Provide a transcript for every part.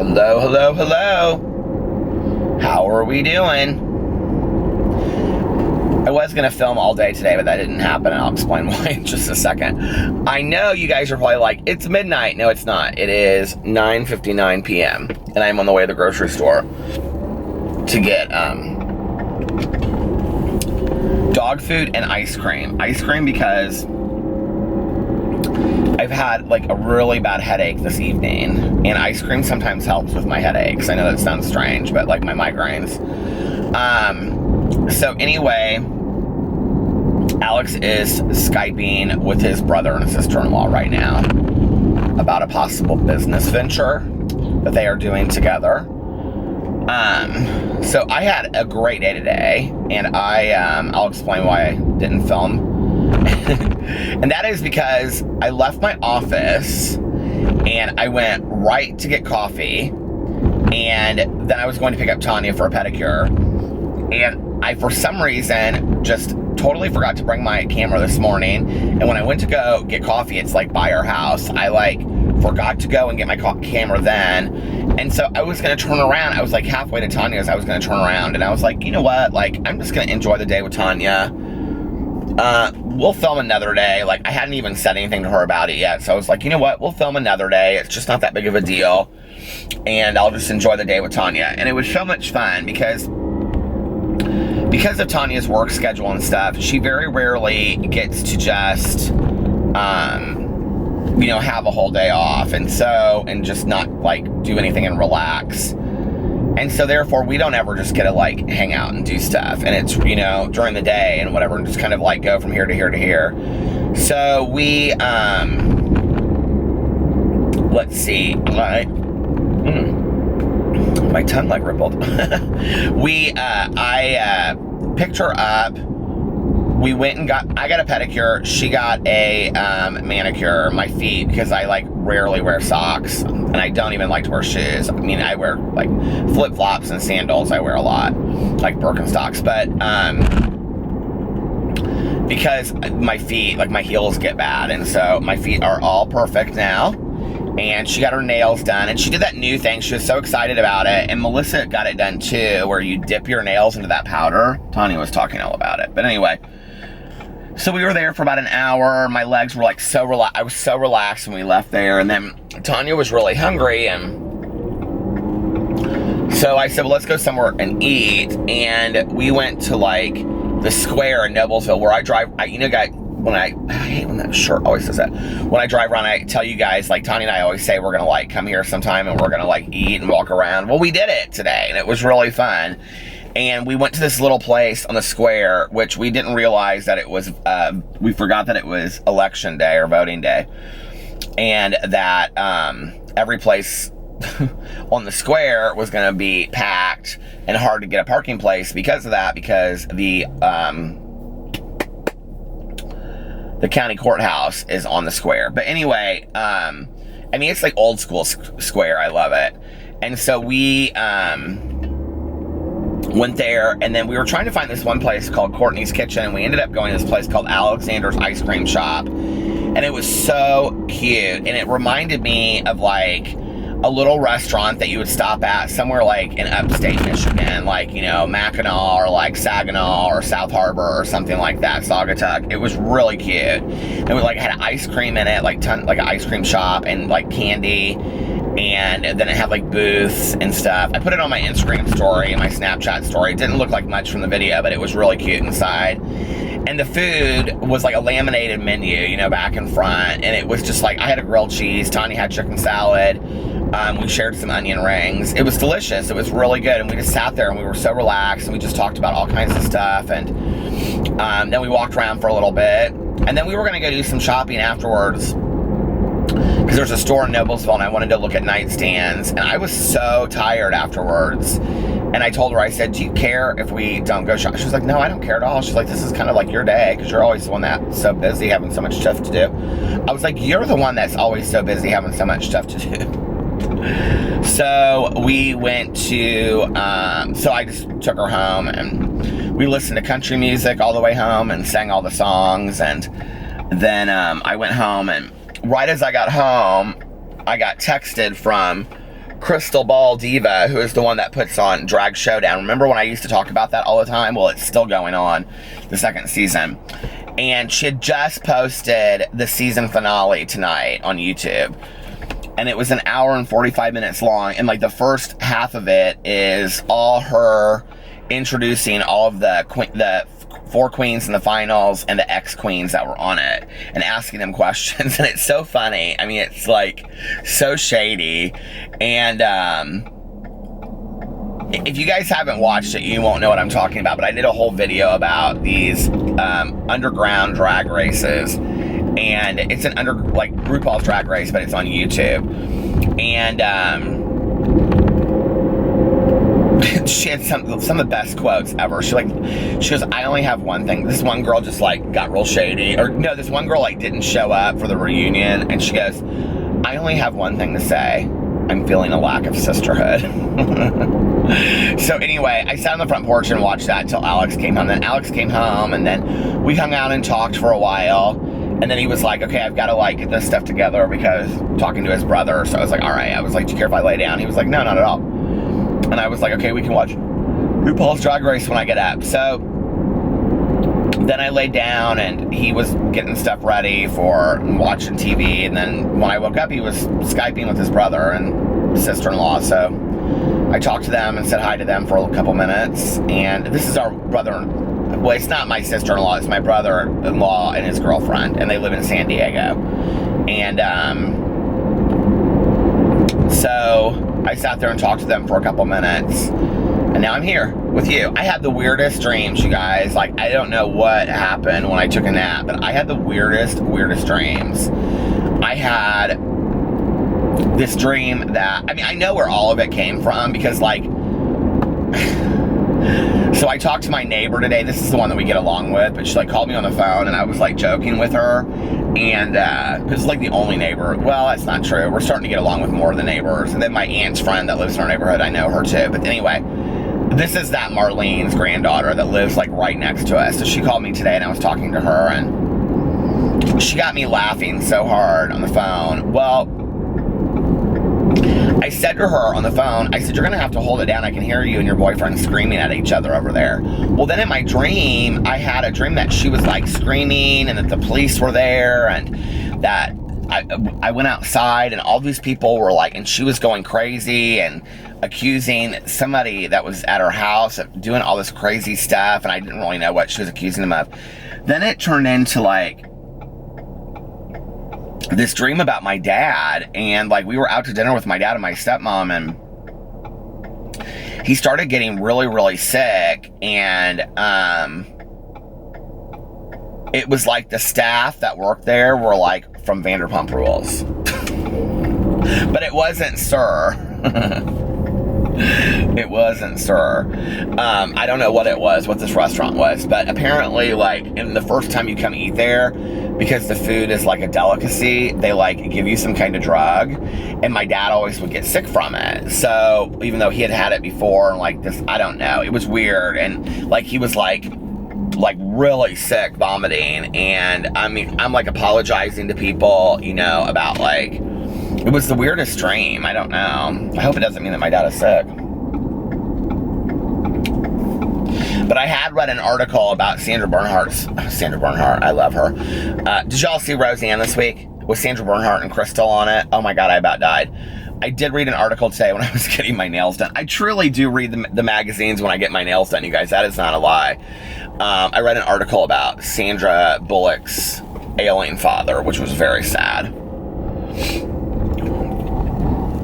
Hello, hello, hello. How are we doing? I was going to film all day today, but that didn't happen, and I'll explain why in just a second. I know you guys are probably like, it's midnight. No, it's not. It is 9:59 p.m., and I'm on the way to the grocery store to get dog food and ice cream. Ice cream because I've had like a really bad headache this evening, and ice cream sometimes helps with my headaches. I know that sounds strange, but like my migraines. So anyway, Alex is Skyping with his brother and sister-in-law right now about a possible business venture that they are doing together. So I had a great day today, and I'll explain why I didn't film. And that is because I left my office and I went right to get coffee, and then I was going to pick up Tanya for a pedicure, and I, for some reason, just totally forgot to bring my camera this morning. And when I went to go get coffee, it's like by our house, I like forgot to go and get my camera then. And so I was going to turn around. I was like halfway to Tanya's. I was going to turn around, and I was like, you know what? Like, I'm just going to enjoy the day with Tanya. We'll film another day. Like, I hadn't even said anything to her about it yet. So I was like, you know what? We'll film another day. It's just not that big of a deal. And I'll just enjoy the day with Tanya. And it was so much fun because of Tanya's work schedule and stuff, she very rarely gets to just, you know, have a whole day off. And just not like do anything and relax. And so therefore we don't ever just get to like hang out and do stuff. And it's, you know, during the day and whatever, and just kind of like go from here to here to here. So we, let's see, my tongue like rippled. I picked her up. We went and I got a pedicure. She got a manicure, my feet, because I like rarely wear socks, and I don't even like to wear shoes. I mean, I wear like flip-flops and sandals. I wear a lot, like Birkenstocks, but because my feet, like my heels get bad, and so my feet are all perfect now. And she got her nails done, and she did that new thing. She was so excited about it. And Melissa got it done too, where you dip your nails into that powder. Tanya was talking all about it. But anyway, so we were there for about an hour. My legs were like so relaxed. I was so relaxed when we left there. And then Tanya was really hungry, and so I said, well, let's go somewhere and eat. And we went to like the square in Noblesville, where I drive. I hate when that shirt always says that. When I drive around, I tell you guys, like Tanya and I always say we're gonna like come here sometime and we're gonna like eat and walk around. Well, we did it today, and it was really fun. And we went to this little place on the square, which we didn't realize that it was, we forgot that it was election day or voting day. And that every place on the square was gonna be packed and hard to get a parking place because of that, because the county courthouse is on the square. But anyway, I mean, it's like old school square. I love it. And so we went there, and then we were trying to find this one place called Courtney's Kitchen, and we ended up going to this place called Alexander's Ice Cream Shop. And it was so cute, and it reminded me of like a little restaurant that you would stop at somewhere like in upstate Michigan, like, you know, Mackinac or like Saginaw or South Harbor or something like that, Saugatuck. It was really cute. It was like, had ice cream in it, like like an ice cream shop, and like candy, and then it had like booths and stuff. I put it on my Instagram story and my Snapchat story. It didn't look like much from the video, but it was really cute inside. And the food was like a laminated menu, you know, back and front. And it was just like, I had a grilled cheese, Tanya had chicken salad. We shared some onion rings. It was delicious. It was really good. And we just sat there and we were so relaxed, and we just talked about all kinds of stuff. And then we walked around for a little bit. And then we were going to go do some shopping afterwards, because there's a store in Noblesville, and I wanted to look at nightstands. And I was so tired afterwards. And I told her, I said, do you care if we don't go shopping? She was like, no, I don't care at all. She's like, this is kind of like your day, because you're always the one that's so busy having so much stuff to do. I was like, you're the one that's always so busy having so much stuff to do. So we went to, so I just took her home, and we listened to country music all the way home and sang all the songs. And then I went home, and right as I got home, I got texted from Crystal Ball Diva, who is the one that puts on Drag Showdown. Remember when I used to talk about that all the time? Well, it's still going on, the second season. And she had just posted the season finale tonight on YouTube. And it was an hour and 45 minutes long. And like the first half of it is all her introducing all of the 4 queens in the finals and the ex-queens that were on it and asking them questions. And it's so funny. I mean, it's like so shady. And if you guys haven't watched it, you won't know what I'm talking about. But I did a whole video about these underground drag races. And it's an like RuPaul's Drag Race, but it's on YouTube. And she had some of the best quotes ever. She goes, I only have one thing. This one girl just like got real shady. Or no, this one girl like didn't show up for the reunion. And she goes, I only have one thing to say. I'm feeling a lack of sisterhood. So anyway, I sat on the front porch and watched that until Alex came home. Then Alex came home and then we hung out and talked for a while. And then he was like, okay, I've got to like get this stuff together because talking to his brother. So I was like, all right. I was like, do you care if I lay down? He was like, no, not at all. And I was like, okay, we can watch RuPaul's Drag Race when I get up. So then I laid down and he was getting stuff ready for watching TV. And then when I woke up, he was Skyping with his brother and sister-in-law. So I talked to them and said hi to them for a couple minutes. And this is our brother. Well, it's not my sister-in-law. It's my brother-in-law and his girlfriend. And they live in San Diego. And so I sat there and talked to them for a couple minutes. And now I'm here with you. I had the weirdest dreams, you guys. Like, I don't know what happened when I took a nap, but I had the weirdest dreams. I had this dream that, I mean, I know where all of it came from because, like, so I talked to my neighbor today. This is the one that we get along with, but she, like, called me on the phone, and I was, like, joking with her. And it's like the only neighbor. Well, that's not true. We're starting to get along with more of the neighbors. And then my aunt's friend that lives in our neighborhood, I know her too. But anyway, this is that Marlene's granddaughter that lives like right next to us. So she called me today and I was talking to her and she got me laughing so hard on the phone. Well, I said to her on the phone, I said, you're going to have to hold it down. I can hear you and your boyfriend screaming at each other over there. Well, then in my dream, I had a dream that she was like screaming and that the police were there and that I went outside and all these people were like, and she was going crazy and accusing somebody that was at her house of doing all this crazy stuff. And I didn't really know what she was accusing them of. Then it turned into like this dream about my dad, and like we were out to dinner with my dad and my stepmom, and he started getting really sick, and it was like the staff that worked there were like from Vanderpump Rules. But it wasn't Sir. It wasn't Sir. I don't know what it was, what this restaurant was, but apparently like in the first time you come eat there, because the food is like a delicacy, they like give you some kind of drug, and my dad always would get sick from it. So even though he had had it before and like this, I don't know, it was weird. And like he was like really sick, vomiting, and I mean, I'm like apologizing to people, you know, about like, it was the weirdest dream. I don't know. I hope it doesn't mean that my dad is sick. But I had read an article about Sandra Bernhard, I love her. Did y'all see Roseanne this week? With Sandra Bernhard and Crystal on it? Oh my God, I about died. I did read an article today when I was getting my nails done. I truly do read the magazines when I get my nails done, you guys. That is not a lie. I read an article about Sandra Bullock's ailing father, which was very sad.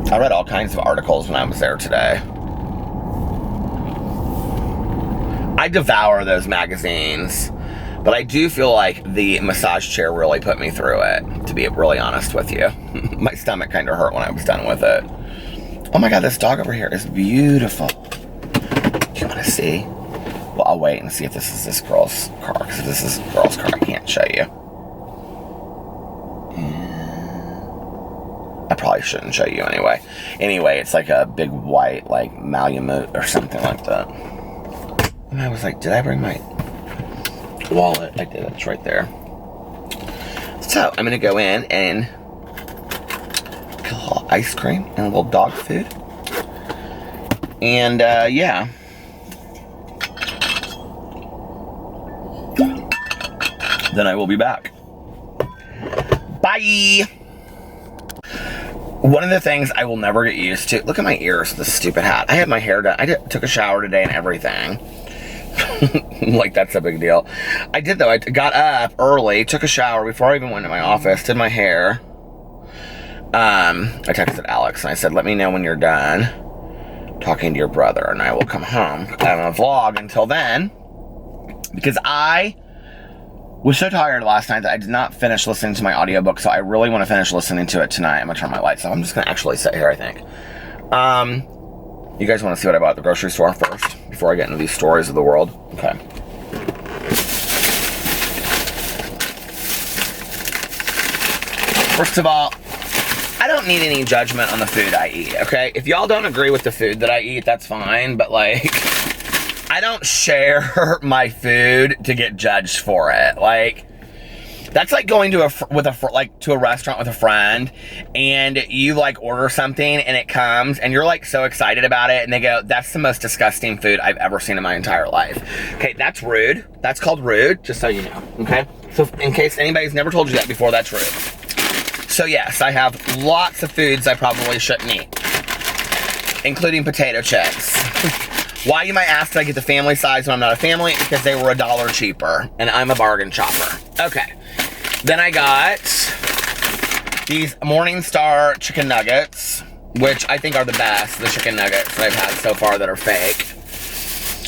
I read all kinds of articles when I was there today. I devour those magazines, but I do feel like the massage chair really put me through it, to be really honest with you. My stomach kind of hurt when I was done with it. Oh my God, this dog over here is beautiful. Do you want to see? Well, I'll wait and see if this is this girl's car, because if this is this girl's car, I can't show you. I probably shouldn't show you anyway. Anyway, it's like a big white, like, Malamute or something like that. And I was like, did I bring my wallet? I did, it's right there. So, I'm gonna go in and get a little ice cream and a little dog food. And, yeah. Then I will be back. Bye! One of the things I will never get used to... Look at my ears, this stupid hat. I had my hair done. I took a shower today and everything. Like, that's a big deal. I did, though. I got up early, took a shower before I even went to my office, did my hair. I texted Alex and I said, let me know when you're done talking to your brother and I will come home. I don't have a vlog until then because I was so tired last night that I did not finish listening to my audiobook, so I really want to finish listening to it tonight. I'm gonna turn my lights off. I'm just gonna actually sit here, I think. You guys want to see what I bought at the grocery store first before I get into these stories of the world? Okay. First of all, I don't need any judgment on the food I eat, okay? If y'all don't agree with the food that I eat, that's fine, but like, I don't share my food to get judged for it. Like, that's like going to a restaurant with a friend and you like order something and it comes and you're like so excited about it and they go, that's the most disgusting food I've ever seen in my entire life. Okay, that's rude. That's called rude, just so you know, okay? So in case anybody's never told you that before, that's rude. So yes, I have lots of foods I probably shouldn't eat, including potato chips. Why, you might ask, did I get the family size when I'm not a family? Because they were $1 cheaper, and I'm a bargain shopper. Okay, then I got these Morningstar chicken nuggets, which I think are the best, the chicken nuggets that I've had so far that are fake.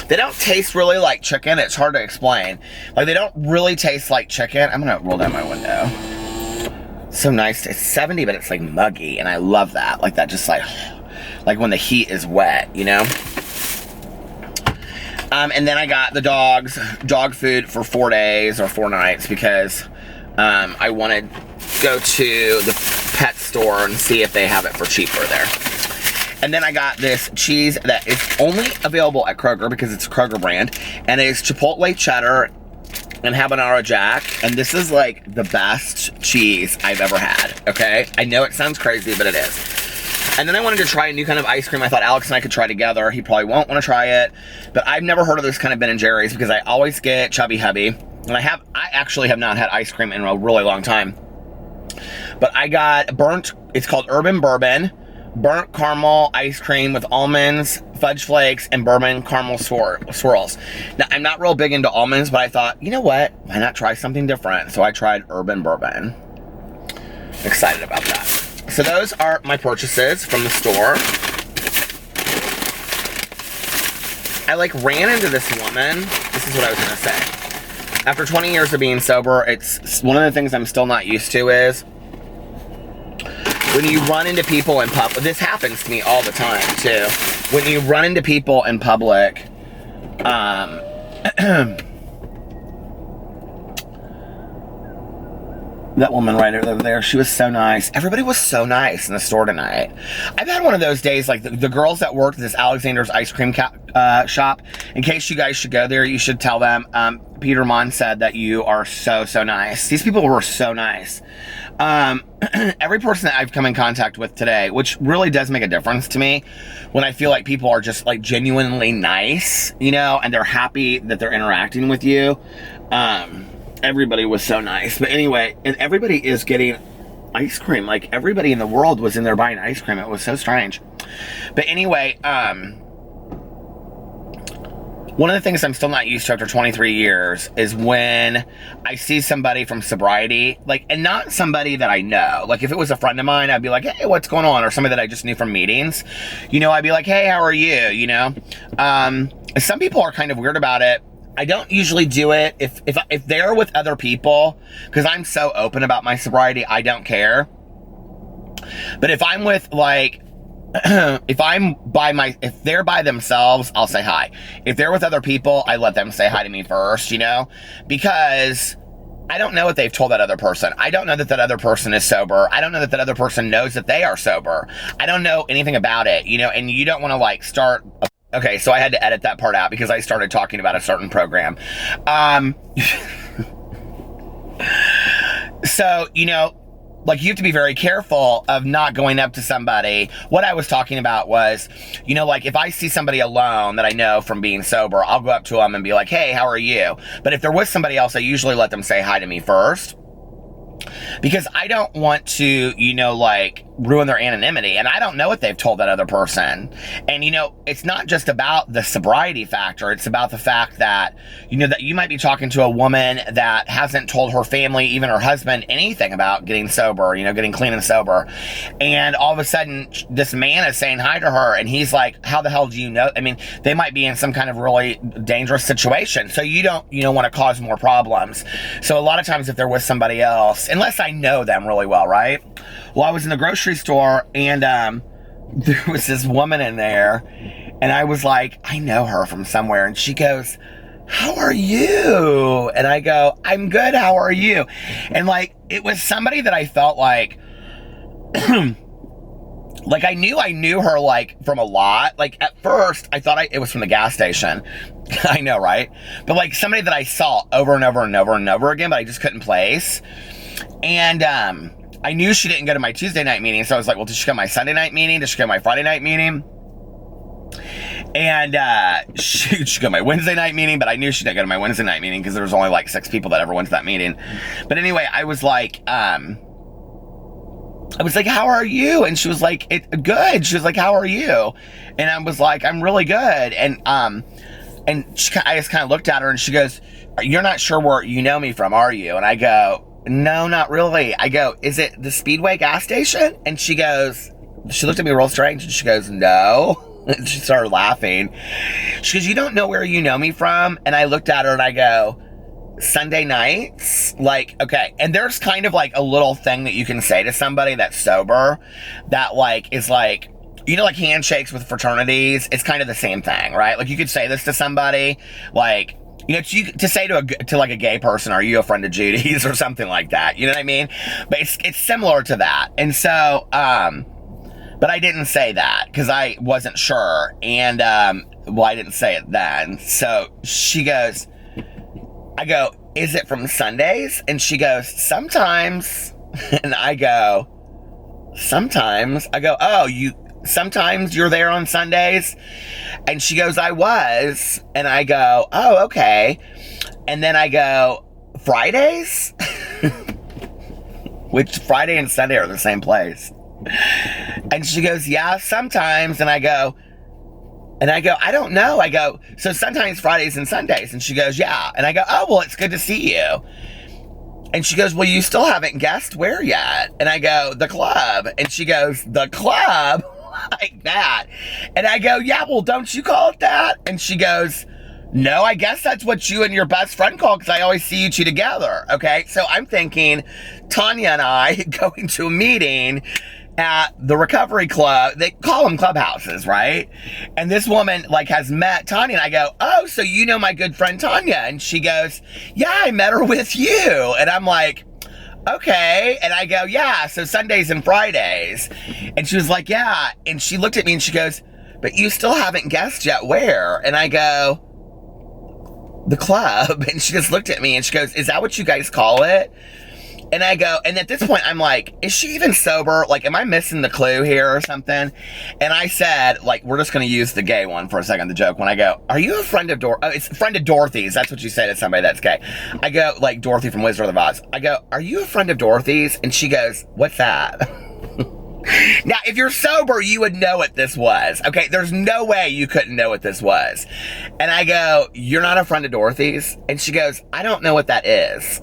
They don't taste really like chicken. It's hard to explain. Like, they don't really taste like chicken. I'm gonna roll down my window. So nice. It's 70, but it's like muggy, and I love that. Like that, just like when the heat is wet, you know? And then I got the dog food for 4 days or 4 nights because I wanted to go to the pet store and see if they have it for cheaper there. And then I got this cheese that is only available at Kroger because it's a Kroger brand, and it is Chipotle cheddar and habanero jack, and this is like the best cheese I've ever had, okay? I know it sounds crazy, but it is. And then I wanted to try a new kind of ice cream. I thought Alex and I could try together. He probably won't want to try it, but I've never heard of this kind of Ben & Jerry's because I always get Chubby Hubby, and I actually have not had ice cream in a really long time. But I got it's called Urban Bourbon, burnt caramel ice cream with almonds, fudge flakes, and bourbon caramel swirls. Now, I'm not real big into almonds, but I thought, you know what? Why not try something different? So I tried Urban Bourbon. Excited about that. So those are my purchases from the store. I like ran into this woman. This is what I was gonna say. After 20 years of being sober, it's one of the things I'm still not used to is when you run into people in public. This happens to me all the time too. When you run into people in public, that woman right over there, she was so nice. Everybody was so nice in the store tonight. I've had one of those days, like the girls that worked at this Alexander's ice cream shop. In case you guys should go there, you should tell them, Peter Monn said that you are so, so nice. These people were so nice. Every person that I've come in contact with today, which really does make a difference to me, when I feel like people are just like genuinely nice, you know, and they're happy that they're interacting with you. Everybody was so nice. But anyway, and everybody is getting ice cream. Like everybody in the world was in there buying ice cream. It was so strange. But anyway, one of the things I'm still not used to after 23 years is when I see somebody from sobriety, like, and not somebody that I know. Like, if it was a friend of mine, I'd be like, hey, what's going on? Or somebody that I just knew from meetings. You know, I'd be like, hey, how are you? You know? Some people are kind of weird about it. I don't usually do it if they're with other people, because I'm so open about my sobriety, I don't care. But if I'm with, like, if they're by themselves, I'll say hi. If they're with other people, I let them say hi to me first, you know? Because I don't know what they've told that other person. I don't know that that other person is sober. I don't know that that other person knows that they are sober. I don't know anything about it, you know? And you don't want to, like, start... Okay, so I had to edit that part out because I started talking about a certain program. So, you know, like, you have to be very careful of not going up to somebody. What I was talking about was, you know, like, if I see somebody alone that I know from being sober, I'll go up to them and be like, hey, how are you? But if they're with somebody else, I usually let them say hi to me first. Because I don't want to, you know, like, ruin their anonymity. And I don't know what they've told that other person. And, you know, it's not just about the sobriety factor. It's about the fact that, you know, that you might be talking to a woman that hasn't told her family, even her husband, anything about getting sober, you know, getting clean and sober. And all of a sudden, this man is saying hi to her. And he's like, how the hell do you know? I mean, they might be in some kind of really dangerous situation. So you don't want to cause more problems. So a lot of times if they're with somebody else, unless I know them really well, right? Well, I was in the grocery store, and there was this woman in there, and I was like, I know her from somewhere. And she goes, how are you? And I go, I'm good, how are you? And, like, it was somebody that I felt like, like, I knew her, like, from a lot. Like, at first, I thought it was from the gas station. I know, right? But, like, somebody that I saw over and over and over and over again, but I just couldn't place. And I knew she didn't go to my Tuesday night meeting, so I was like, well, did she go to my Sunday night meeting? Did she go to my Friday night meeting? And she go to my Wednesday night meeting, but I knew she didn't go to my Wednesday night meeting because there was only like 6 people that ever went to that meeting. But anyway, I was like, how are you? And she was like, good. She was like, how are you? And I was like, I'm really good. And I just kind of looked at her, and she goes, you're not sure where you know me from, are you? And I go, no, not really. I go, is it the Speedway gas station? And she looked at me real strange, and she goes, no. And she started laughing. She goes, you don't know where you know me from? And I looked at her and I go, Sunday nights? Like, okay. And there's kind of like a little thing that you can say to somebody that's sober that, like, is like, you know, like handshakes with fraternities. It's kind of the same thing, right? Like, you could say this to somebody, like, you know, to say to like a gay person, are you a friend of Judy's or something like that? You know what I mean? But it's similar to that. And so, but I didn't say that because I wasn't sure. And, well, I didn't say it then. So she goes, I go, is it from Sundays? And she goes, sometimes. And I go, sometimes. I go, oh, sometimes you're there on Sundays? And she goes, I was. And I go, oh, okay. And then I go, Fridays? Which Friday and Sunday are the same place. And she goes, yeah, sometimes. And I go, I don't know. I go, so sometimes Fridays and Sundays. And she goes, yeah. And I go, oh, well, it's good to see you. And she goes, well, you still haven't guessed where yet. And I go, the club. And she goes, the club? Like that. And I go, yeah, well, don't you call it that? And she goes, no, I guess that's what you and your best friend call, because I always see you two together. Okay, so I'm thinking Tanya and I going to a meeting at the recovery club. They call them clubhouses, right? And this woman, like, has met Tanya, and I go, oh, so you know my good friend Tanya? And she goes, yeah, I met her with you. And I'm like, okay. And I go, yeah, so Sundays and Fridays. And she was like, yeah. And she looked at me and she goes, but you still haven't guessed yet where? And I go, the club. And she just looked at me and she goes, is that what you guys call it? And I go, and at this point I'm like, is she even sober? Like, am I missing the clue here or something? And I said, like, we're just going to use the gay one for a second, the joke. When I go, are you a friend of it's a friend of Dorothy's. That's what you say to somebody that's gay. I go, like Dorothy from Wizard of Oz. I go, are you a friend of Dorothy's? And she goes, what's that? Now, if you're sober, you would know what this was. Okay, there's no way you couldn't know what this was. And I go, you're not a friend of Dorothy's? And she goes, I don't know what that is.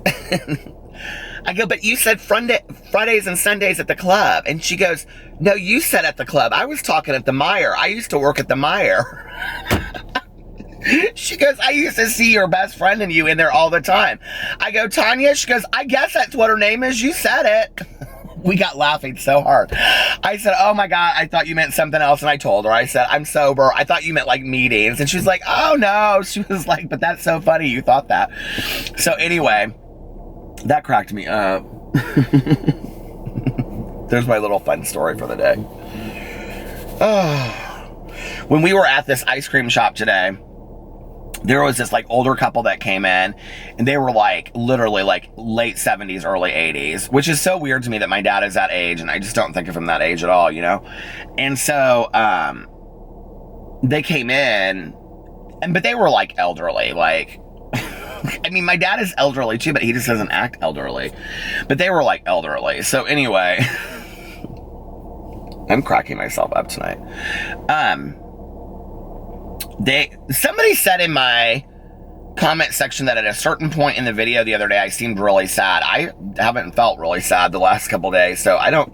I go, but you said Fridays and Sundays at the club. And she goes, no, you said at the club. I was talking at the Meijer. I used to work at the Meijer. She goes, I used to see your best friend and you in there all the time. I go, Tanya? She goes, I guess that's what her name is. You said it. We got laughing so hard. I said, oh my God, I thought you meant something else. And I told her, I said, I'm sober. I thought you meant like meetings. And she was like, oh no. She was like, but that's so funny you thought that. So anyway, that cracked me up. There's my little fun story for the day. When we were at this ice cream shop today, there was this like older couple that came in, and they were like literally like late 70s, early 80s, which is so weird to me that my dad is that age, and I just don't think of him that age at all, you know? And so, they came in, but they were like elderly, like, I mean, my dad is elderly too, but he just doesn't act elderly. But they were like elderly. So anyway, I'm cracking myself up tonight. Somebody said in my comment section that at a certain point in the video the other day, I seemed really sad. I haven't felt really sad the last couple days, so I don't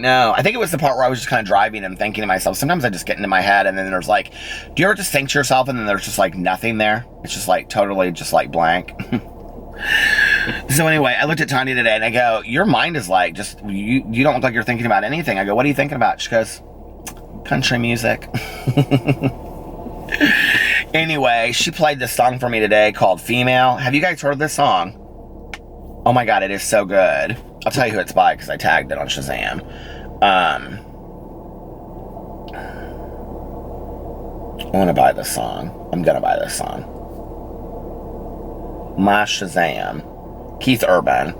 know. I think it was the part where I was just kind of driving and thinking to myself. Sometimes I just get into my head, and then there's like, do you ever just think to yourself and then there's just like nothing there? It's just like totally just like blank. So anyway, I looked at Tanya today and I go, your mind is like, just, you don't look like you're thinking about anything. I go, what are you thinking about? She goes, country music. Anyway, she played this song for me today called Female. Have you guys heard this song? Oh my God, it is so good. I'll tell you who it's by because I tagged it on Shazam. I want to buy this song. I'm going to buy this song. My Shazam. Keith Urban.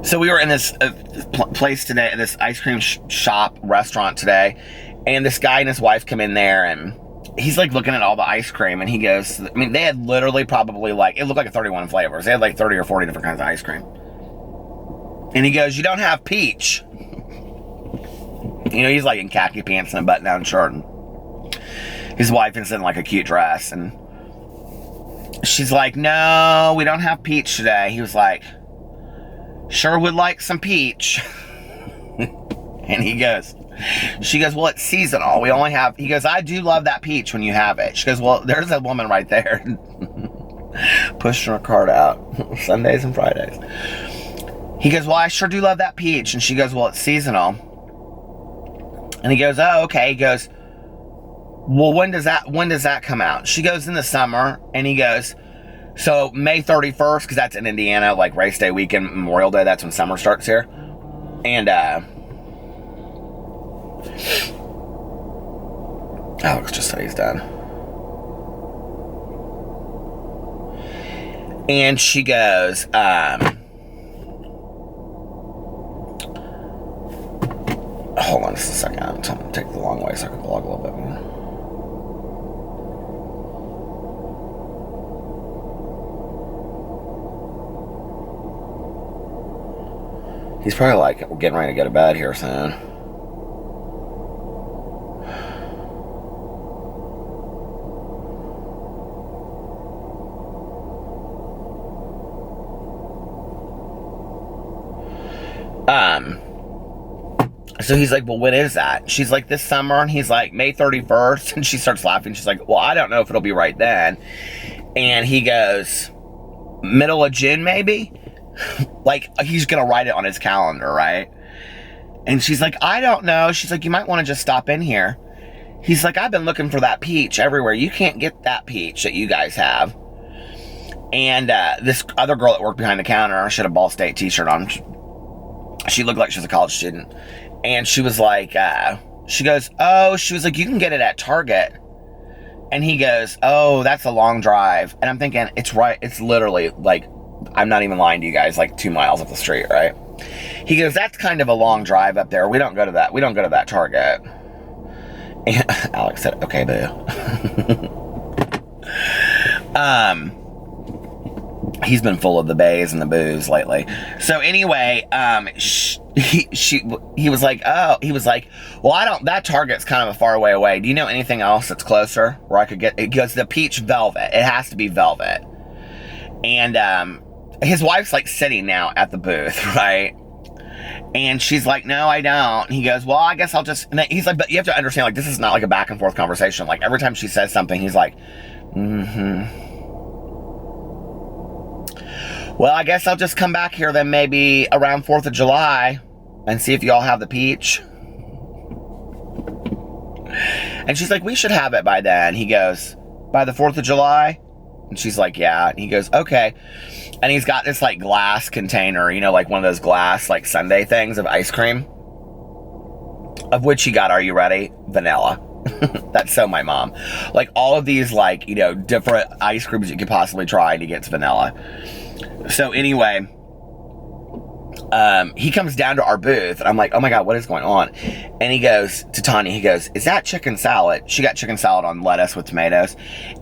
So we were in this place today, this ice cream shop restaurant today, and this guy and his wife come in there, and he's like looking at all the ice cream, and he goes, I mean, they had literally probably like, it looked like 31 flavors. They had like 30 or 40 different kinds of ice cream. And he goes, you don't have peach. You know, he's like in khaki pants and a button-down shirt, and his wife is in like a cute dress, and she's like, no, we don't have peach today. He was like, sure would like some peach. And she goes, well, it's seasonal. We only have, he goes, I do love that peach when you have it. She goes, well, there's a woman right there pushing her cart out Sundays and Fridays. He goes, well, I sure do love that peach. And she goes, well, it's seasonal. And he goes, oh, okay. He goes, well, when does that come out? She goes, in the summer. And he goes, so May 31st, because that's in Indiana, like race day weekend, Memorial Day, that's when summer starts here. And, Alex just said he's done. And she goes, hold on just a second. I'm going to take the long way so I can vlog a little bit more. He's probably like, we're getting ready to go to bed here soon. So he's like, well, when is that? She's like, this summer. And he's like, May 31st. And she starts laughing. She's like, well, I don't know if it'll be right then. And he goes, middle of June, maybe? Like, he's going to write it on his calendar, right? And she's like, I don't know. She's like, you might want to just stop in here. He's like, I've been looking for that peach everywhere. You can't get that peach that you guys have. And this other girl that worked behind the counter, she had a Ball State t-shirt on. She looked like she was a college student. And she was like, she goes, oh, she was like, you can get it at Target. And he goes, oh, that's a long drive. And I'm thinking, it's right. It's literally like, I'm not even lying to you guys, like 2 miles up the street, right? He goes, that's kind of a long drive up there. We don't go to that. We don't go to that Target. And Alex said, okay, boo. He's been full of the bays and the booze lately. So anyway, he was like, oh, he was like, well, that Target's kind of a far away. Do you know anything else that's closer where I could get, it goes, the peach velvet. It has to be velvet. And, his wife's like sitting now at the booth, right? And she's like, no, I don't. And he goes, well, I guess I'll just, and he's like, but you have to understand, like, this is not like a back and forth conversation. Like every time she says something, he's like, well, I guess I'll just come back here then maybe around 4th of July and see if y'all have the peach. And she's like, we should have it by then. He goes, by the 4th of July? And she's like, yeah. And he goes, okay. And he's got this like glass container, you know, like one of those glass like sundae things of ice cream. of which he got, are you ready? Vanilla. That's so my mom. Like all of these like, you know, different ice creams you could possibly try, and he gets vanilla. So anyway, he comes down to our booth, and I'm like, oh my God, what is going on? And he goes to Tanya, he goes, is that chicken salad? She got chicken salad on lettuce with tomatoes.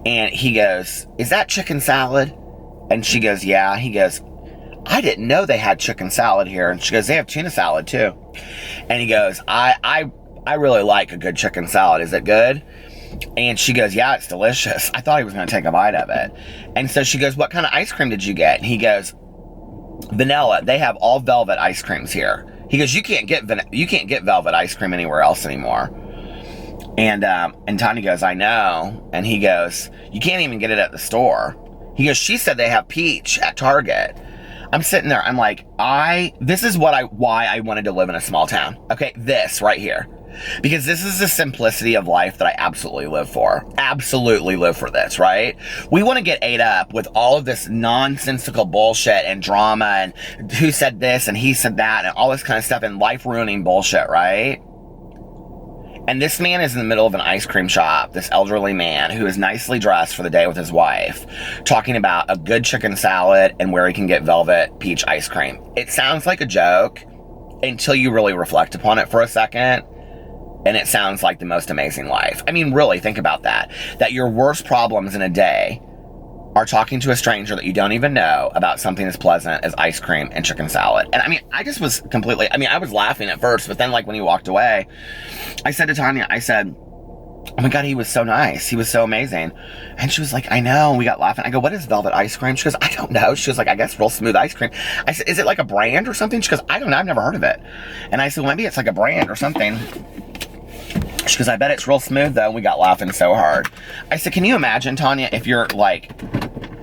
And he goes, is that chicken salad? And she goes, yeah. He goes, I didn't know they had chicken salad here. And she goes, they have tuna salad too. And he goes, I really like a good chicken salad. Is it good? And she goes, yeah, it's delicious. I thought he was going to take a bite of it. And so she goes, what kind of ice cream did you get? And he goes, vanilla. They have all velvet ice creams here. He goes, you can't get velvet ice cream anywhere else anymore. And Tanya goes, I know. And he goes, you can't even get it at the store. He goes, she said they have peach at Target. I'm sitting there, I'm like, this is why I wanted to live in a small town. Okay, this right here. Because this is the simplicity of life that I absolutely live for. Absolutely live for this, right? We want to get ate up with all of this nonsensical bullshit and drama and who said this and he said that and all this kind of stuff and life-ruining bullshit, right? And this man is in the middle of an ice cream shop, this elderly man who is nicely dressed for the day with his wife, talking about a good chicken salad and where he can get velvet peach ice cream. It sounds like a joke until you really reflect upon it for a second, and it sounds like the most amazing life. I mean, really, think about that. That your worst problems in a day are talking to a stranger that you don't even know about something as pleasant as ice cream and chicken salad. And I mean, I just was completely, I was laughing at first, but then like when he walked away, I said to Tanya, I said, oh my God, he was so nice. He was so amazing. And she was like, I know. And we got laughing. I go, what is velvet ice cream? She goes, I don't know. She was like, I guess real smooth ice cream. I said, is it like a brand or something? She goes, I don't know. I've never heard of it. And I said, well, maybe it's like a brand or something. She goes, I bet it's real smooth though. And we got laughing so hard. I said, can you imagine, Tanya, if your like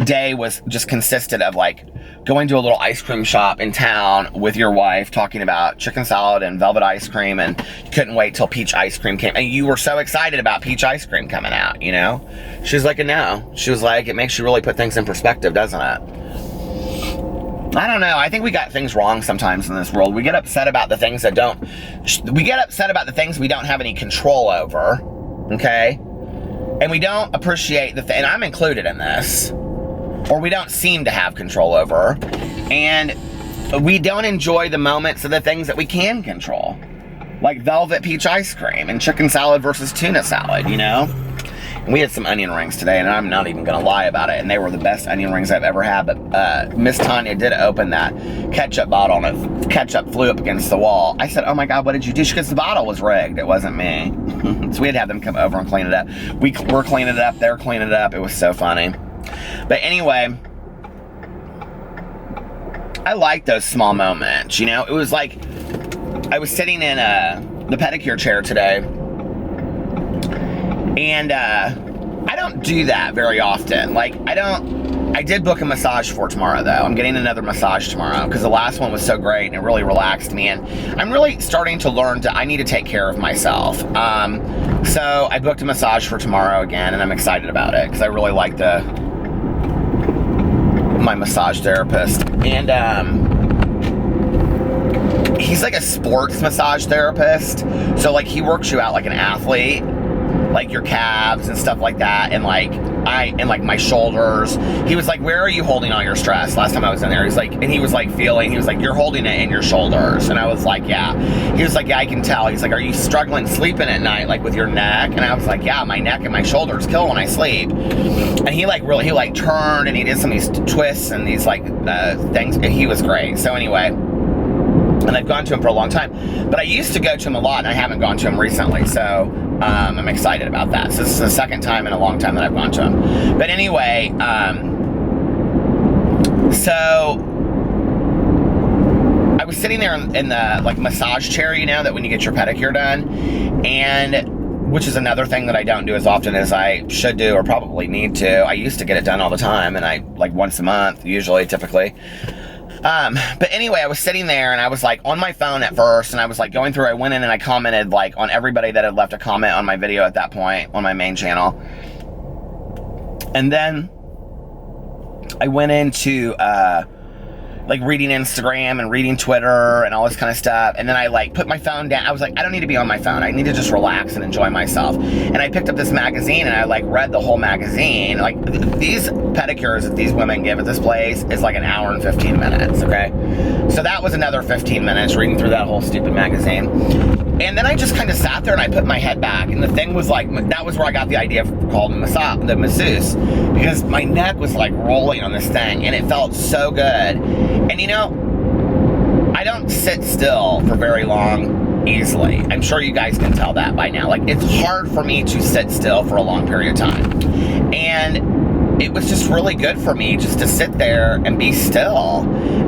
day was just consisted of like going to a little ice cream shop in town with your wife talking about chicken salad and velvet ice cream, and you couldn't wait till peach ice cream came, and you were so excited about peach ice cream coming out, you know? She was like, no. She was like, it makes you really put things in perspective, doesn't it? I don't know. I think we got things wrong sometimes in this world. We get upset about the things we get upset about the things we don't have any control over, okay? And we don't appreciate and I'm included in this, or we don't seem to have control over, and we don't enjoy the moments of the things that we can control, like velvet peach ice cream and chicken salad versus tuna salad, you know? And we had some onion rings today, and I'm not even going to lie about it, and they were the best onion rings I've ever had, but Miss Tanya did open that ketchup bottle, and ketchup flew up against the wall. I said, oh my God, what did you do? Because the bottle was rigged. It wasn't me. So we had to have them come over and clean it up. We're cleaning it up. They're cleaning it up. It was so funny. But anyway, I like those small moments, you know? It was like, I was sitting in the pedicure chair today, and I don't do that very often. Like, I did book a massage for tomorrow, though. I'm getting another massage tomorrow, because the last one was so great, and it really relaxed me, and I'm really starting to learn I need to take care of myself. So I booked a massage for tomorrow again, and I'm excited about it, because I really like my massage therapist, and he's like a sports massage therapist, so like he works you out like an athlete, like your calves and stuff like that, and like my shoulders. He was like, where are you holding all your stress? Last time I was in there, he was like, you're holding it in your shoulders, and I was like, yeah. He was like, yeah, I can tell. He's like, are you struggling sleeping at night, like with your neck? And I was like, yeah, my neck and my shoulders kill when I sleep. And he turned, and he did some of these twists and these like things. He was great. So anyway, and I've gone to him for a long time, but I used to go to him a lot, and I haven't gone to him recently, so I'm excited about that. So this is the second time in a long time that I've gone to him. But anyway, so I was sitting there in the like massage chair, you know, that when you get your pedicure done, and which is another thing that I don't do as often as I should do or probably need to. I used to get it done all the time, and I like once a month, usually, typically. But anyway, I was sitting there, and I was like on my phone at first, and I was like going through, I went in and I commented like on everybody that had left a comment on my video at that point on my main channel. And then I went into like reading Instagram and reading Twitter and all this kind of stuff. And then I like put my phone down. I was like, I don't need to be on my phone. I need to just relax and enjoy myself. And I picked up this magazine and I like read the whole magazine. Like these pedicures that these women give at this place is like an hour and 15 minutes, okay? So that was another 15 minutes reading through that whole stupid magazine. And then I just kind of sat there and I put my head back. And the thing was like, that was where I got the idea for calling the masseuse, because my neck was like rolling on this thing and it felt so good. And you know, I don't sit still for very long easily. I'm sure you guys can tell that by now. Like, it's hard for me to sit still for a long period of time. And it was just really good for me just to sit there and be still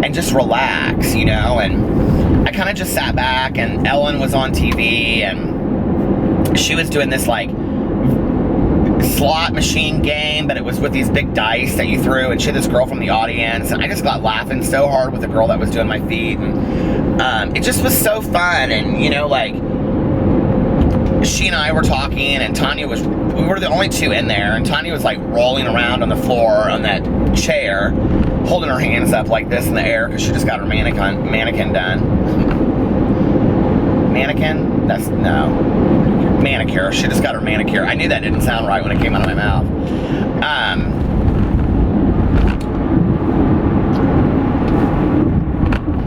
and just relax, you know. And I kind of just sat back, and Ellen was on TV and she was doing this like slot machine game, but it was with these big dice that you threw, and she had this girl from the audience, and I just got laughing so hard with the girl that was doing my feet, and it just was so fun. And you know, like, she and I were talking, and Tanya we were the only two in there, and Tanya was like rolling around on the floor on that chair, holding her hands up like this in the air, because she just got her mannequin done. Mannequin? That's, no. Manicure. She just got her manicure. I knew that didn't sound right when it came out of my mouth.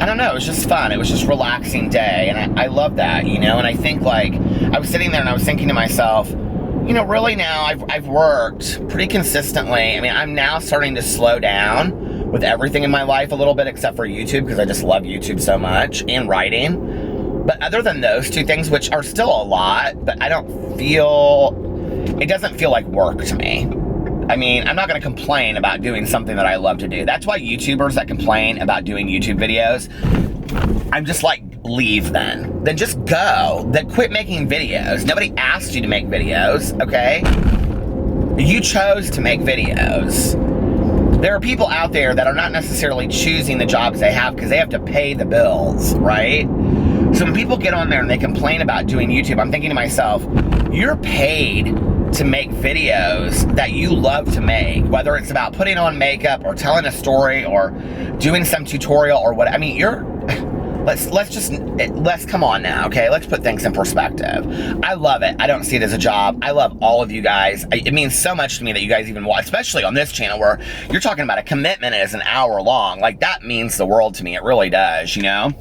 I don't know. It was just fun. It was just a relaxing day, and I love that, you know. And I think, like, I was sitting there and I was thinking to myself, you know, really now I've worked pretty consistently. I mean, I'm now starting to slow down with everything in my life a little bit, except for YouTube, because I just love YouTube so much, and writing. But other than those two things, which are still a lot, but it doesn't feel like work to me. I mean, I'm not going to complain about doing something that I love to do. That's why YouTubers that complain about doing YouTube videos, I'm just like, leave then. Then just go. Then quit making videos. Nobody asked you to make videos, okay? You chose to make videos. There are people out there that are not necessarily choosing the jobs they have because they have to pay the bills, right? So when people get on there and they complain about doing YouTube, I'm thinking to myself, you're paid to make videos that you love to make, whether it's about putting on makeup or telling a story or doing some tutorial or what. I mean, let's come on now, okay? Let's put things in perspective. I love it. I don't see it as a job. I love all of you guys. It means so much to me that you guys even watch, especially on this channel where you're talking about a commitment is an hour long. Like, that means the world to me. It really does, you know?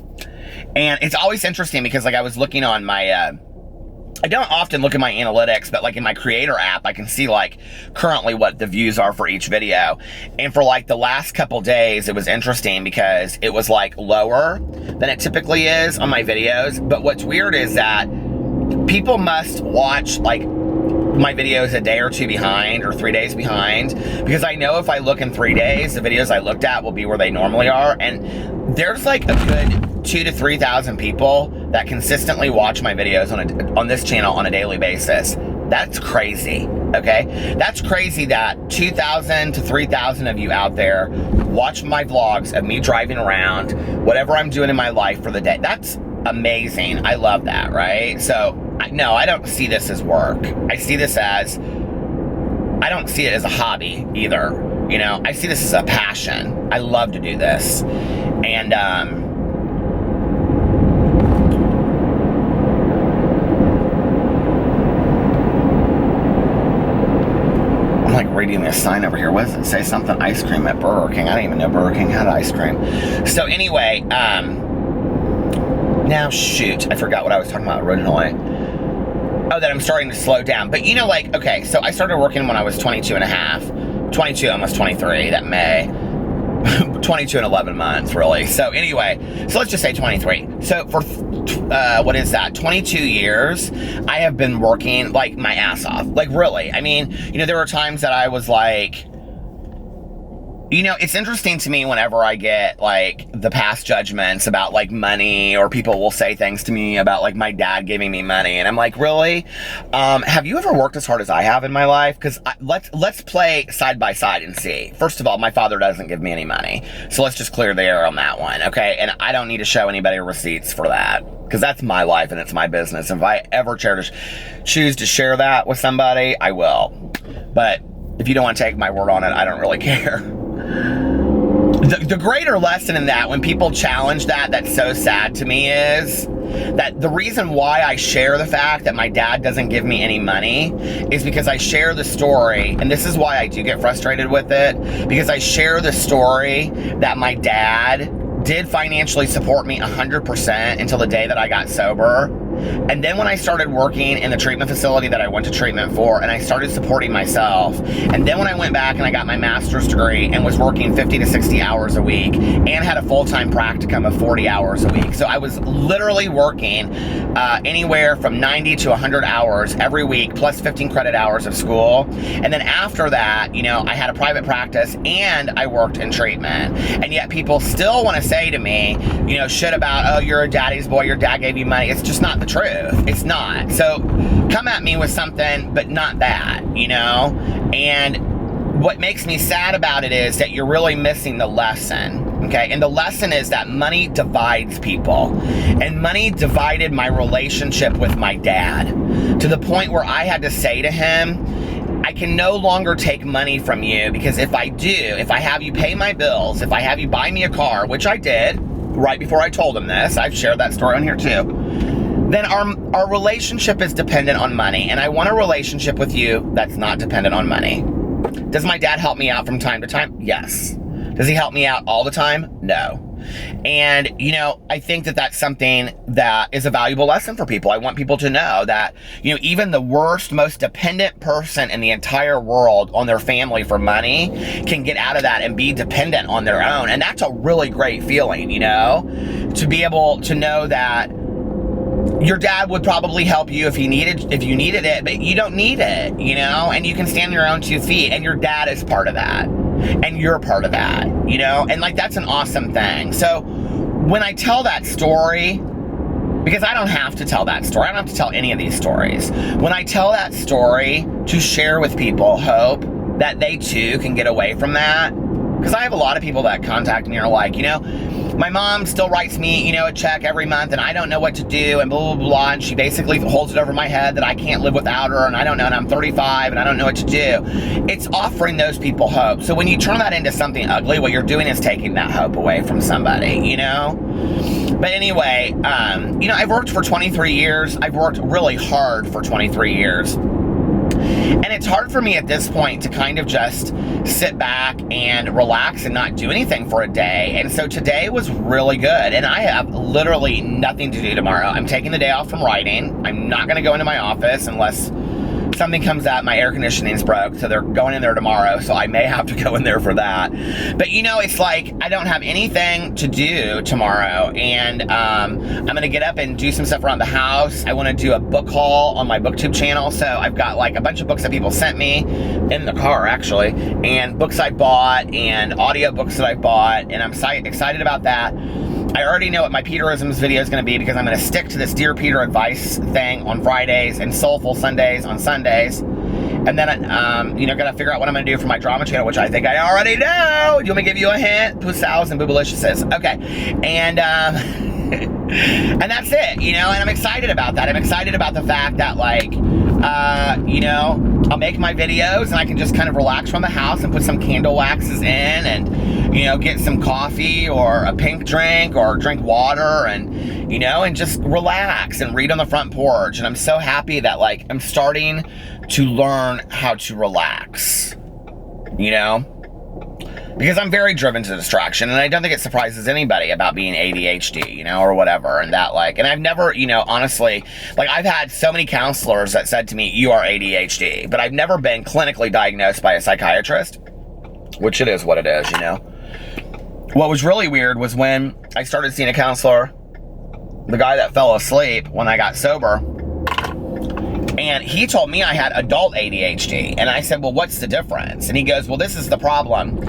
And it's always interesting because, like, I was looking on my, I don't often look at my analytics, but like in my creator app, I can see like currently what the views are for each video. And for like the last couple days, it was interesting because it was like lower than it typically is on my videos. But what's weird is that people must watch like my videos a day or two behind or 3 days behind, because I know if I look in 3 days, the videos I looked at will be where they normally are. And there's like a good 2,000 to 3,000 people that consistently watch my videos on this channel on a daily basis. That's crazy, okay? That's crazy that 2,000 to 3,000 of you out there watch my vlogs of me driving around, whatever I'm doing in my life for the day. That's amazing. I love that, right? So, no, I don't see this as work. I see this as, I don't see it as a hobby either. You know, I see this as a passion. I love to do this. And, I'm like reading this sign over here. What does it say? Something ice cream at Burger King. I didn't even know Burger King had ice cream. So anyway, now shoot, I forgot what I was talking about originally. Oh, that I'm starting to slow down. But you know, like, okay, so I started working when I was 22 and a half. 22, almost 23, that May. 22 and 11 months, really. So anyway, so let's just say 23. So for, what is that, 22 years, I have been working, like, my ass off. Like, really. I mean, you know, there were times that I was like, you know, it's interesting to me whenever I get, like, the past judgments about, like, money, or people will say things to me about, like, my dad giving me money, and I'm like, really? Have you ever worked as hard as I have in my life? Because let's play side by side and see. First of all, my father doesn't give me any money, so let's just clear the air on that one, okay? And I don't need to show anybody receipts for that, because that's my life and it's my business. If I ever choose to share that with somebody, I will. But if you don't want to take my word on it, I don't really care. the greater lesson in that, when people challenge that, that's so sad to me, is that the reason why I share the fact that my dad doesn't give me any money is because I share the story, and this is why I do get frustrated with it, because I share the story that my dad did financially support me 100% until the day that I got sober. And then when I started working in the treatment facility that I went to treatment for, and I started supporting myself, and then when I went back and I got my master's degree and was working 50 to 60 hours a week and had a full-time practicum of 40 hours a week. So I was literally working anywhere from 90 to 100 hours every week, plus 15 credit hours of school. And then after that, you know, I had a private practice and I worked in treatment. And yet people still want to say to me, you know, shit about, oh, you're a daddy's boy, your dad gave you money. It's just not the truth. It's not. So come at me with something, but not that, you know? And what makes me sad about it is that you're really missing the lesson, okay? And the lesson is that money divides people. And money divided my relationship with my dad to the point where I had to say to him, I can no longer take money from you, because if I do, if I have you pay my bills, if I have you buy me a car, which I did right before I told him this, I've shared that story on here too, then our relationship is dependent on money. And I want a relationship with you that's not dependent on money. Does my dad help me out from time to time? Yes. Does he help me out all the time? No. And, you know, I think that that's something that is a valuable lesson for people. I want people to know that, you know, even the worst, most dependent person in the entire world on their family for money can get out of that and be dependent on their own. And that's a really great feeling, you know, to be able to know that your dad would probably help you if you needed it, but you don't need it, you know, and you can stand on your own 2 feet, and your dad is part of that, and you're part of that, you know, and like, that's an awesome thing. So when I tell that story, because I don't have to tell that story, I don't have to tell any of these stories. When I tell that story to share with people hope that they too can get away from that, because I have a lot of people that contact me and are like, you know, my mom still writes me, you know, a check every month, and I don't know what to do, and blah, blah, blah, and she basically holds it over my head that I can't live without her, and I don't know, and I'm 35, and I don't know what to do. It's offering those people hope. So when you turn that into something ugly, what you're doing is taking that hope away from somebody, you know? But anyway, you know, I've worked for 23 years. I've worked really hard for 23 years. And it's hard for me at this point to kind of just sit back and relax and not do anything for a day. And so today was really good. And I have literally nothing to do tomorrow. I'm taking the day off from writing. I'm not going to go into my office unless something comes out. My air conditioning's broke, so they're going in there tomorrow, so I may have to go in there for that. But you know, it's like I don't have anything to do tomorrow, and I'm gonna get up and do some stuff around the house. I want to do a book haul on my booktube channel, so I've got like a bunch of books that people sent me in the car actually, and books I bought and audio books that I bought, and I'm excited about that. I already know what my Peterisms video is going to be, because I'm going to stick to this Dear Peter advice thing on Fridays and Soulful Sundays on Sundays. And then, you know, got to figure out what I'm going to do for my drama channel, which I think I already know. You want me to give you a hint? Pousals and Boobaliciouses. Okay. And, and that's it, you know, and I'm excited about that. I'm excited about the fact that, like, you know, I'll make my videos and I can just kind of relax from the house and put some candle waxes in and, you know, get some coffee or a pink drink or drink water and, you know, and just relax and read on the front porch. And I'm so happy that, like, I'm starting to learn how to relax, you know? Because I'm very driven to distraction, and I don't think it surprises anybody about being ADHD, you know, or whatever, and that, like, and I've never, you know, honestly, like, I've had so many counselors that said to me, you are ADHD, but I've never been clinically diagnosed by a psychiatrist, which it is what it is, you know. What was really weird was when I started seeing a counselor, the guy that fell asleep when I got sober, and he told me I had adult ADHD, and I said, well, what's the difference? And he goes, well, this is the problem,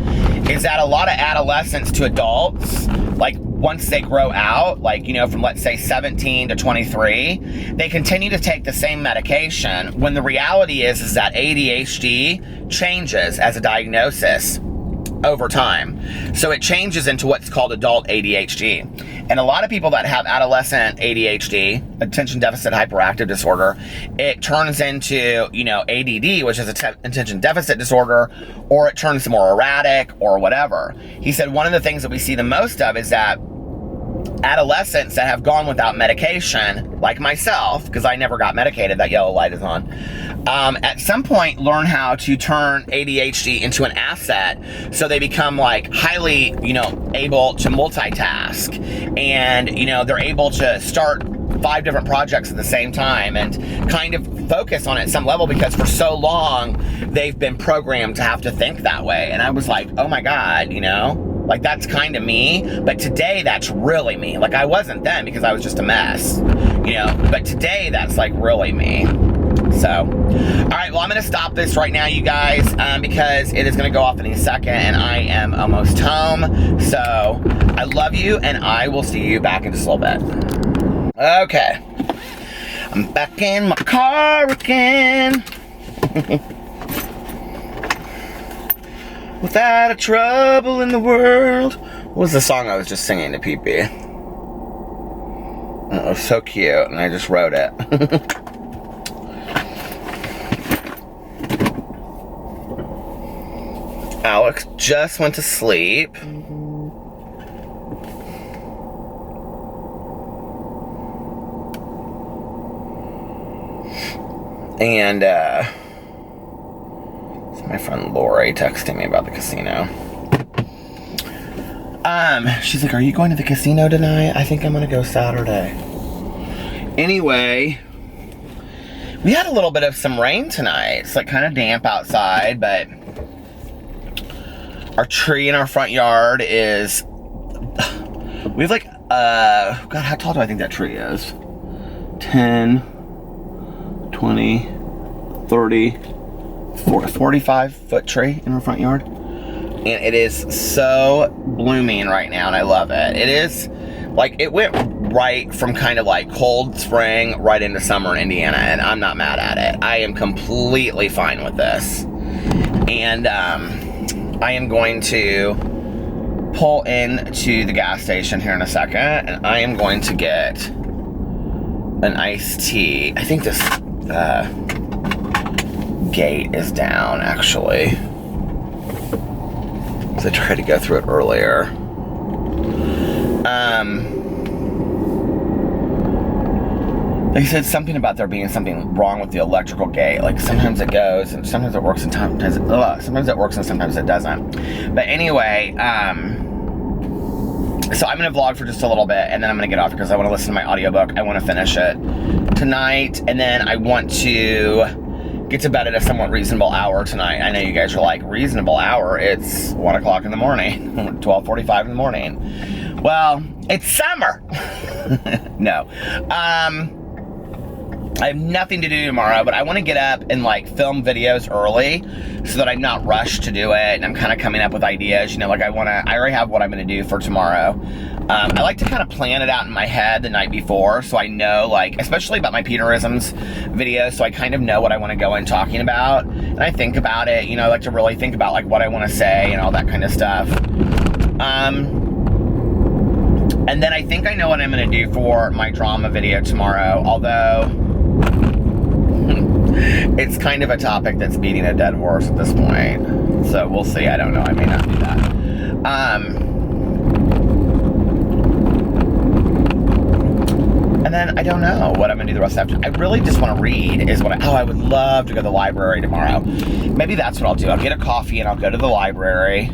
is that a lot of adolescents to adults, like, once they grow out, like, you know, from, let's say, 17 to 23, they continue to take the same medication, when the reality is that ADHD changes as a diagnosis. over time. So it changes into what's called adult ADHD. And a lot of people that have adolescent ADHD, attention deficit hyperactive disorder, it turns into, you know, ADD, which is attention deficit disorder, or it turns more erratic or whatever. He said one of the things that we see the most of is that adolescents that have gone without medication, like myself, because I never got medicated, that yellow light is on, at some point learn how to turn ADHD into an asset, so they become like highly, you know, able to multitask, and, you know, they're able to start 5 different projects at the same time and kind of focus on it at some level, because for so long they've been programmed to have to think that way. And I was like, oh my God, you know, like that's kind of me, but today that's really me. Like I wasn't then because I was just a mess, you know, but today that's like really me. So, all right, well, I'm going to stop this right now, you guys, because it is going to go off any second and I am almost home. So I love you and I will see you back in just a little bit. Okay, I'm back in my car again. Without a trouble in the world. What was the song I was just singing to Pee-Pee? It was so cute, and I just wrote it. Alex just went to sleep. And, my friend Lori texting me about the casino. She's like, are you going to the casino tonight? I think I'm gonna go Saturday. Anyway, we had a little bit of some rain tonight. It's like kind of damp outside, but our tree in our front yard is, we have like, God, how tall do I think that tree is? 10, 20, 30, 45-foot tree in our front yard, and it is so blooming right now, and I love it. It is like, it went right from kind of like cold spring right into summer in Indiana, and I'm not mad at it. I am completely fine with this. And I am going to pull into the gas station here in a second, and I am going to get an iced tea. I think this gate is down, actually, because I tried to go through it earlier. They said something about there being something wrong with the electrical gate. Like sometimes it goes and sometimes it works and sometimes it doesn't. But anyway, so I'm gonna vlog for just a little bit and then I'm gonna get off because I want to listen to my audiobook. I want to finish it tonight, and then I want to get to bed at a somewhat reasonable hour tonight. I know you guys are like, reasonable hour? It's 1 o'clock in the morning, 12:45 in the morning. Well, it's summer. No. I have nothing to do tomorrow, but I want to get up and like film videos early so that I'm not rushed to do it, and I'm kind of coming up with ideas, you know, like I already have what I'm going to do for tomorrow. I like to kind of plan it out in my head the night before, so I know, like, especially about my Peterisms videos, so I kind of know what I want to go in talking about, and I think about it, you know, I like to really think about like what I want to say and all that kind of stuff. And then I think I know what I'm going to do for my drama video tomorrow, although it's kind of a topic that's beating a dead horse at this point. So we'll see. I don't know. I may not do that. And then I don't know what I'm going to do the rest of the afternoon. I really just want to read is what I would love to go to the library tomorrow. Maybe that's what I'll do. I'll get a coffee and I'll go to the library.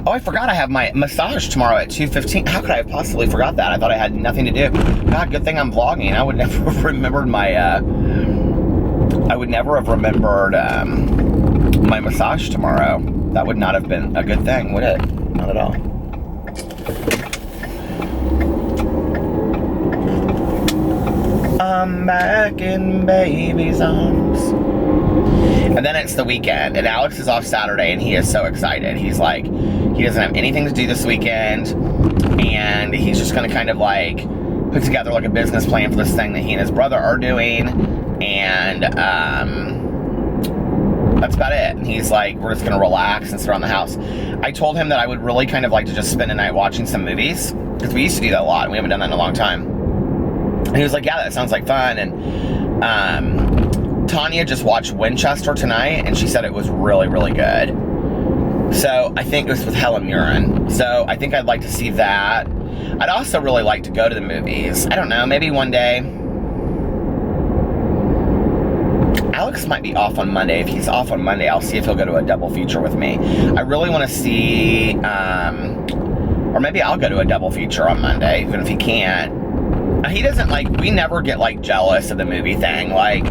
Oh, I forgot I have my massage tomorrow at 2:15. How could I have possibly forgot that? I thought I had nothing to do. God, good thing I'm vlogging. I would never have remembered my, my massage tomorrow. That would not have been a good thing, would it? Not at all. I'm back in baby's arms. And then it's the weekend, and Alex is off Saturday, and he is so excited. He's like, he doesn't have anything to do this weekend, and he's just gonna kind of like put together like a business plan for this thing that he and his brother are doing, and That's about it. And he's like, we're just gonna relax and sit around the house. I told him that I would really kind of like to just spend a night watching some movies, because we used to do that a lot, and we haven't done that in a long time. And he was like, yeah, that sounds like fun. And Tanya just watched Winchester tonight, and she said it was really, really good. So I think it was with Helen Mirren. So I think I'd like to see that. I'd also really like to go to the movies. I don't know, maybe one day. Alex might be off on Monday. If he's off on Monday, I'll see if he'll go to a double feature with me. I really want to see, or maybe I'll go to a double feature on Monday, even if he can't. He doesn't like, we never get like jealous of the movie thing. Like,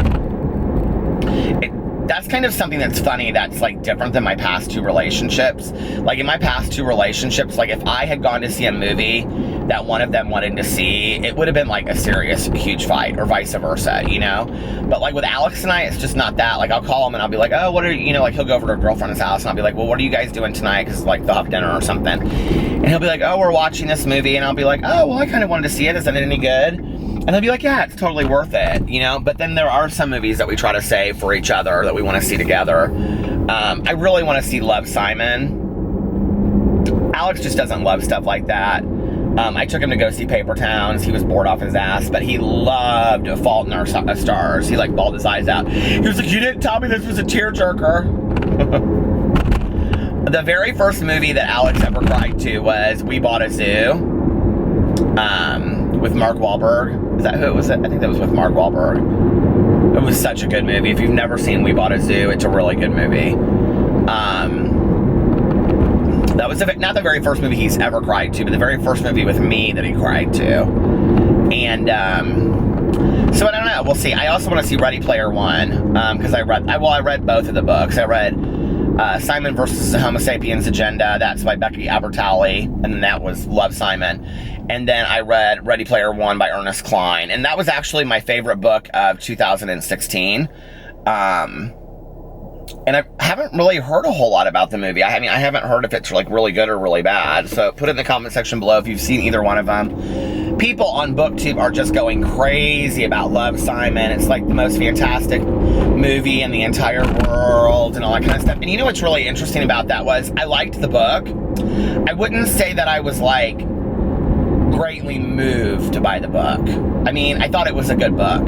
that's kind of something that's funny, that's like different than my past two relationships. Like in my past two relationships, like if I had gone to see a movie that one of them wanted to see, it would have been like a serious, huge fight, or vice versa, you know? But like with Alex and I, it's just not that. Like I'll call him and I'll be like, oh, what are you know, like he'll go over to a girlfriend's house and I'll be like, well, what are you guys doing tonight? Because like they'll have dinner or something. And he'll be like, oh, we're watching this movie. And I'll be like, oh, well, I kind of wanted to see it. Isn't it any good? And they'll be like, yeah, it's totally worth it, you know? But then there are some movies that we try to save for each other that we want to see together. I really want to see Love, Simon. Alex just doesn't love stuff like that. I took him to go see Paper Towns. He was bored off his ass, but he loved Fault in Our Stars. He like bawled his eyes out. He was like, you didn't tell me this was a tearjerker. The very first movie that Alex ever cried to was We Bought a Zoo. With Mark Wahlberg. Is that who it was? I think that was with Mark Wahlberg. It was such a good movie. If you've never seen We Bought a Zoo, it's a really good movie. That was not the very first movie he's ever cried to, but the very first movie with me that he cried to. And so I don't know. We'll see. I also want to see Ready Player One, because I read both of the books. I read Simon versus the Homo Sapiens Agenda. That's by Becky Albertalli, and then that was Love, Simon. And then I read Ready Player One by Ernest Cline, and that was actually my favorite book of 2016. And I haven't really heard a whole lot about the movie. I mean, I haven't heard if it's like really good or really bad. So put it in the comment section below if you've seen either one of them. People on BookTube are just going crazy about Love, Simon. It's like the most fantastic movie in the entire world and all that kind of stuff. And you know what's really interesting about that was I liked the book. I wouldn't say that I was like greatly moved by the book. I mean, I thought it was a good book.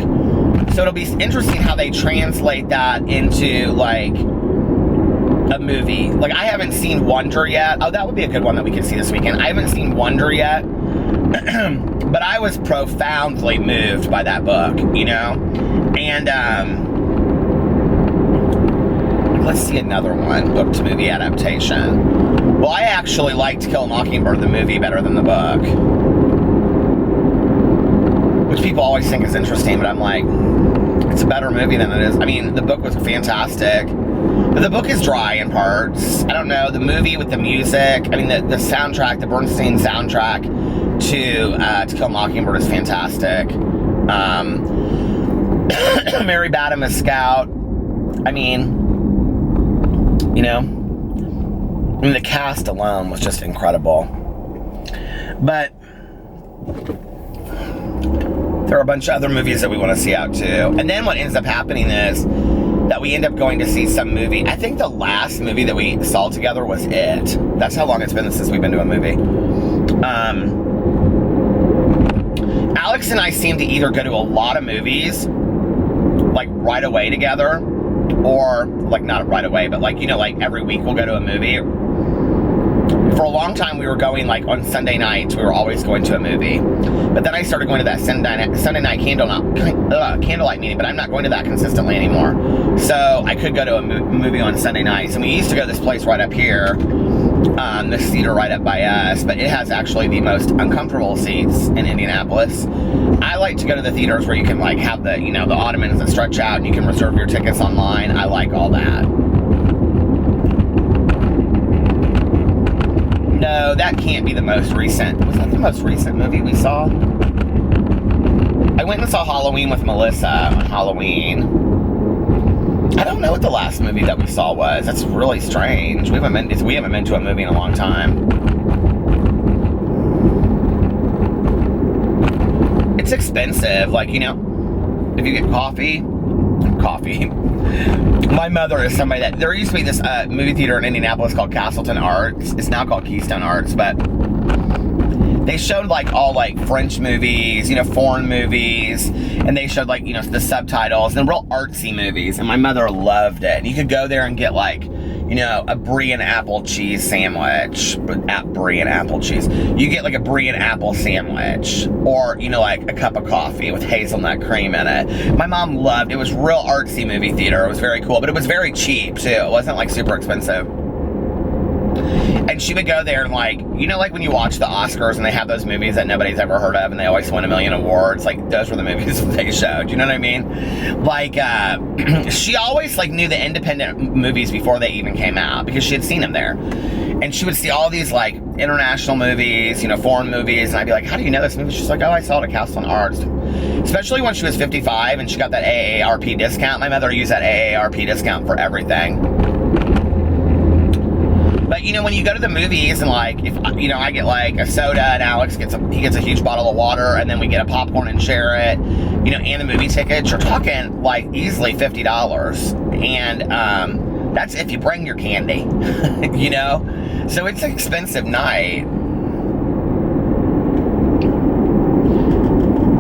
So it'll be interesting how they translate that into like a movie. Like I haven't seen Wonder yet. Oh, that would be a good one that we could see this weekend. I haven't seen Wonder yet. But I was profoundly moved by that book, you know? And let's see another one, book to movie adaptation. Well, I actually liked To Kill a Mockingbird, the movie, better than the book. Which people always think is interesting, but I'm like, it's a better movie than it is. I mean, the book was fantastic, but the book is dry in parts. I don't know, the movie with the music, I mean, the soundtrack, the Bernstein soundtrack to Kill a Mockingbird is fantastic. Mary Badham as Scout. I mean, you know, I mean, the cast alone was just incredible. But there are a bunch of other movies that we want to see out too. And then what ends up happening is that we end up going to see some movie. I think the last movie that we saw together was It. That's how long it's been since we've been to a movie. Alex and I seem to either go to a lot of movies, like right away together, or like not right away, but like, you know, like every week we'll go to a movie. For a long time we were going like on Sunday nights, we were always going to a movie. But then I started going to that Sunday night candlelight meeting, but I'm not going to that consistently anymore. So I could go to a movie on Sunday nights. And we used to go to this place right up here, this theater right up by us, but it has actually the most uncomfortable seats in Indianapolis. I like to go to the theaters where you can like have the, you know, the ottomans that stretch out and you can reserve your tickets online. I like all that. No, that can't be the most recent. Was that the most recent movie we saw? I went and saw Halloween with Melissa on Halloween. I don't know what the last movie that we saw was. That's really strange. We haven't been to a movie in a long time. It's expensive. Like, you know, if you get coffee, coffee. My mother is somebody that, there used to be this movie theater in Indianapolis called Castleton Arts. It's now called Keystone Arts, but they showed like all like French movies, you know, foreign movies, and they showed like, you know, the subtitles and real artsy movies, and my mother loved it. And you could go there and get like, you know, a brie and apple cheese sandwich. Brie and apple cheese. You get like a brie and apple sandwich, or, you know, like a cup of coffee with hazelnut cream in it. My mom loved it. It was real artsy movie theater. It was very cool, but it was very cheap too. It wasn't like super expensive. And she would go there and like, you know, like when you watch the Oscars and they have those movies that nobody's ever heard of and they always win 1 million awards, like those were the movies they showed, you know what I mean? Like, she always like knew the independent movies before they even came out because she had seen them there. And she would see all these like international movies, you know, foreign movies, and I'd be like, how do you know this movie? She's like, oh, I saw it at Castleton Arts. Especially when she was 55 and she got that AARP discount. My mother used that AARP discount for everything. But, you know, when you go to the movies and, like, if, you know, I get, like, a soda and Alex gets he gets a huge bottle of water and then we get a popcorn and share it, you know, and the movie tickets, you're talking, like, easily $50. And that's if you bring your candy, you know? So it's an expensive night.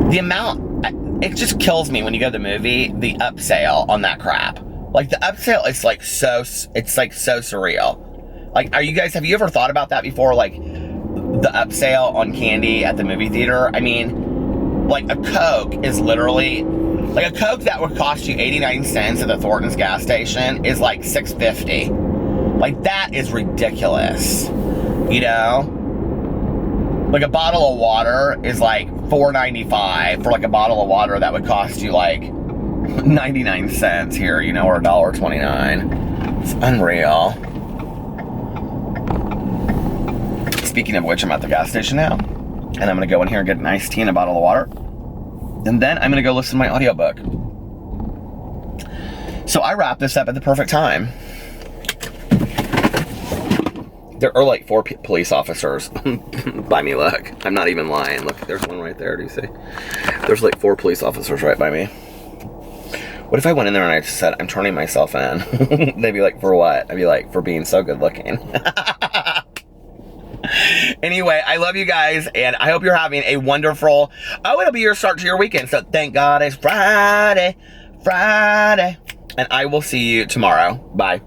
The amount, it just kills me when you go to the movie, the upsell on that crap. Like, the upsell is, like, it's, like, so surreal. Like, have you ever thought about that before? Like, the upsell on candy at the movie theater? I mean, like, a Coke is literally, like, a Coke that would cost you 89 cents at the Thornton's gas station is, like, $6.50. Like, that is ridiculous, you know? Like, a bottle of water is, like, $4.95 for, like, a bottle of water that would cost you, like, 99 cents here, you know, or $1.29. It's unreal. Speaking of which, I'm at the gas station now, and I'm gonna go in here and get an iced tea and a bottle of water, and then I'm gonna go listen to my audiobook. So I wrap this up at the perfect time. There are like 4 police officers by me, look. I'm not even lying. Look, there's one right there, do you see? There's like 4 police officers right by me. What if I went in there and I just said, I'm turning myself in? They'd be like, for what? I'd be like, for being so good looking. Anyway, I love you guys, and I hope you're having a wonderful, it'll be your start to your weekend, so thank God it's Friday, and I will see you tomorrow. Bye.